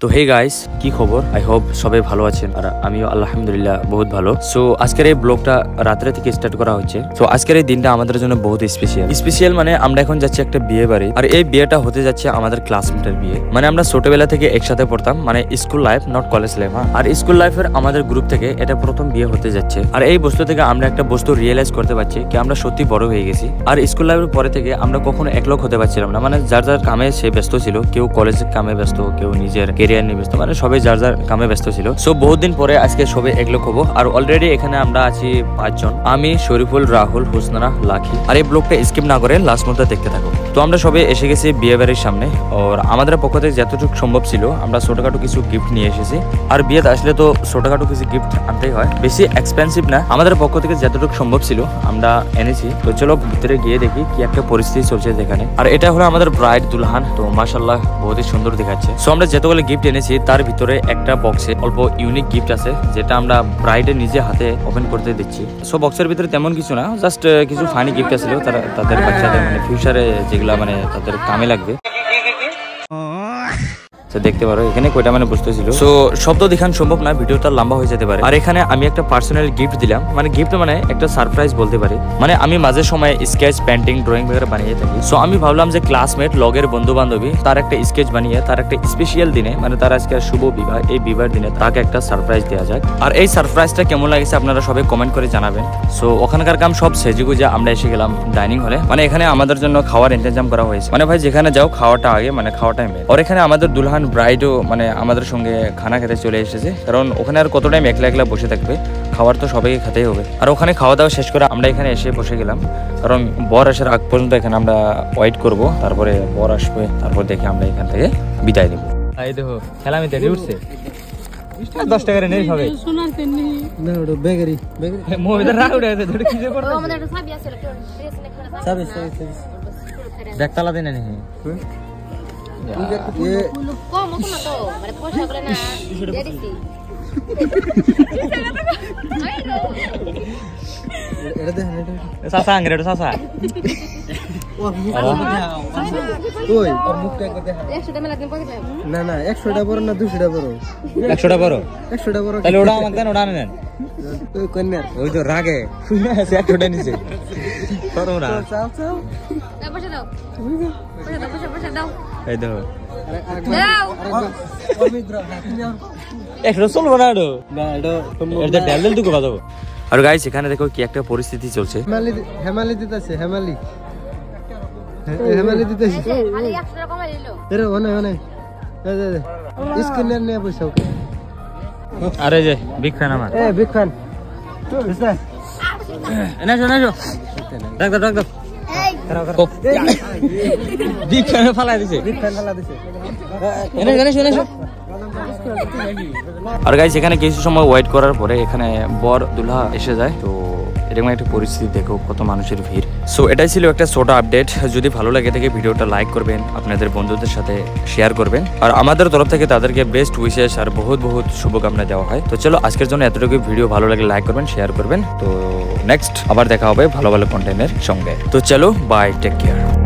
তো hey guys, কি খবর? আই হোপ সবাই ভালো আছেন আর আমিও আলহামদুলিল্লাহ বহুত ভালো। সো আজকের এই ব্লগটা রাত্রে থেকে স্টার্ট করা হচ্ছে। সো আজকের এই দিনটা আমাদের জন্য বহুত স্পেশাল মানে আমরা এখন যাচ্ছি একটা বিয়ে বাড়ি, আর এই বিয়েটা হতে যাচ্ছে আমাদের ক্লাসমেটের বিয়ে। মানে আমরা ছোটবেলা থেকে একসাথে পড়তাম, মানে school life not college life. আর স্কুল লাইফের আমাদের গ্রুপ থেকে এটা প্রথম বিয়ে হতে যাচ্ছে। আর এই বস্তু থেকে আমরা একটা বস্তু রিয়েলাইজ করতে পারছি কি আমরা সত্যি বড় হয়ে গেছি। আর স্কুল লাইফের পরে থেকে আমরা কখনো একলোক হতে পারছিলাম না, মানে যার যার কামে সে ব্যস্ত ছিল। কেউ কলেজের কামে ব্যস্ত, কেউ নিজের কেরিয়ার নিয়ে ব্যস্ত, মানে সবাই যার যার কামে ব্যস্ত ছিল। সো বহুত দিন পরে আজকে সবাই একলোক হবো। আর অলরেডি এখানে আমরা আছি 5 জন, আমি, শরীফুল, রাহুল, হুসনা, লাকি। আর এই ব্লগটা স্কিপ না করে লাস্ট মধ্যে দেখতে থাকো। তো আমরা সবাই এসে গেছি বিয়ে বাড়ির সামনে। আর আমাদের পক্ষ থেকে যতটুকু সম্ভব ছিল আমরা ছোটখাটো কিছু গিফট নিয়ে এসেছি। আর বিয়েতে আসলে তো ছোটখাটো কিছু গিফট আনতেই হয়, বেশি এক্সপেন্সিভ না। আমাদের পক্ষ থেকে যতটুকু সম্ভব ছিল আমরা এনেছি। তো চলো ভিতরে গিয়ে দেখি কি একটা পরিস্থিতি চলছে যেখানে। আর এটা হলো আমাদের ব্রাইড দুলহান। তো মাশাআল্লাহ বহুতই সুন্দর দেখাচ্ছে। সো আমরা যতগুলো গিফট এনেছি তার ভিতরে একটা বক্সে অল্প ইউনিক গিফট আছে, যেটা আমরা ব্রাইডের নিজে হাতে ওপেন করতে দিচ্ছি। সো বক্সের ভিতরে তেমন কিছু না, জাস্ট কিছু ফানি গিফট আছে তাদের বাচ্চাদের, মানে ফিউচারে যেগুলা মানে তাদের কামে লাগবে। দেখতে পারো এখানে কয়টা মানে বুঝতেছিল। সো শব্দ দেখান সম্ভব না, ভিডিওটা লম্বা হয়ে যেতে পারে। আর এখানে আমি একটা পার্সোনাল গিফট দিলাম, মানে গিফট মানে একটা সারপ্রাইজ বলতে পারি। মানে আমি মাঝে সময় স্কেচ, পেন্টিং, ড্রয়িং বগেরা বানিয়ে থাকি। সো আমি ভাবলাম যে ক্লাসমেট, লগের বন্ধু বান্ধবী, তার একটা স্কেচ বানিয়ে তার একটা স্পেশাল দিনে, মানে তার আজকে শুভ বিবাহ, এই বিবাহের দিনে তাকে একটা সারপ্রাইজ দেওয়া যাক। আর এই সারপ্রাইজটা কেমন লাগছে আপনারা সবাই কমেন্ট করে জানাবেন। সো ওখানকার কাম সব সেজেগুজে আমরা এসে গেলাম ডাইনিং হলে। মানে এখানে আমাদের জন্য খাওয়ার ইন্তজাম করা হয়েছে। মানে ভাই যেখানে যাও খাওয়াটা আগে, মানে খাওয়াটাই মেন। আর এখানে আমাদের দুলহান ব্রাইডও মানে আমাদের সঙ্গে খানা খেতে চলে এসেছে, কারণ ওখানে আর কত টাইম একলা একলা বসে থাকবে, খাবার তো সবাইকে খেতেই হবে। আর ওখানে খাওয়া দাওয়া শেষ করে আমরা এখানে এসে বসে গেলাম, কারণ বর আসার আগ পর্যন্ত এখানে আমরা ওয়েট করব। তারপরে বর আসবে, তারপর দেখে আমরা এখান থেকে বিদায় নেব। এই দেখো খেলা আমি দেখে উঠছে 10 টাকা নেই হবে সোনার পেন নেই না, ওটা বেগারি মোবাইল রাখ উঠে আছে, ধরে কি যে করতে আমাদের একটা চাবি আছে, ড্রেস নে চাবি দেখ তালা দেন না রাগে নিচে আর গাইস এখানে দেখো কি একটা পরিস্থিতি চলছে। হেমালি দিতেছে, হেমালি দিতেছে। আরে যে বিগ ফ্যান আমার, বিগ ফ্যান। আর গাইস এখানে কিছু সময় ওয়েট করার পরে এখানে বর দুলহা এসে যায়। তো এরকম একটা পরিস্থিতি দেখো, কত মানুষের ভিড়। সো এটাই ছিল একটা ছোট আপডেট। যদি ভালো লাগে থাকে ভিডিওটা লাইক করবেন, আপনাদের বন্ধুদের সাথে শেয়ার করবেন। আর আমাদের তরফ থেকে তাদেরকে বেস্ট উইশেস আর বহুত বহুত শুভকামনা দেওয়া হয়। তো চলো আজকের জন্য এতটুকু। ভিডিও ভালো লাগলে লাইক করবেন, শেয়ার করবেন। তো নেক্সট আবার দেখা হবে ভালো ভালো কন্টেন্টের সঙ্গে। তো চলো বাই, টেক কেয়ার।